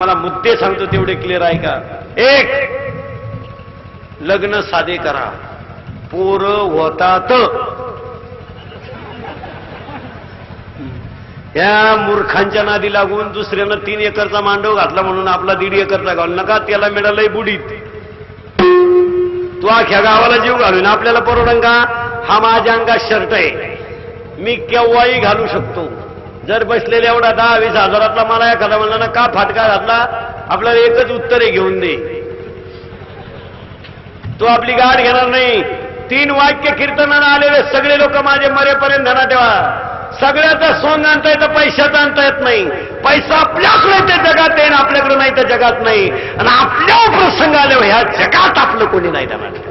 मला मुद्दे सांगतो तेवढे क्लिअर आहे का? एक, लग्न साधे करा, पोरं होतात. या मूर्खांच्या नादी लागून दुसऱ्यानं 3 एकरचा मांडव घातला म्हणून आपला 1.5 एकरचा घाल नका, त्याला मिळालंय बुडीत. तू अख्या गावाला जीव घालून आपल्याला परवडन का? हा माझ्या अंगात शर्ट आहे, मी केव्हाही घालू शकतो. जर बसलेल्या एवढा 10-20 हजारातला मला एखादा म्हणला ना का फाटका घातला, आपल्याला एकच उत्तर आहे, घेऊन दे. तो आपली गाठ घेणार नाही. 3 वाक्य कीर्तनाला आलेले सगळे लोक माझे मरेपर्यंत ध्यानात ठेवा. सगळ्याचा सोंग आणता येतं, पैशाचा आणता येत नाही. पैसा आपल्याकडे ते जगात येईल, आपल्याकडे नाही तर जगात नाही. आणि आपल्या प्रसंग आल्यावर ह्या जगात आपलं कोणी नाही ध्यानात.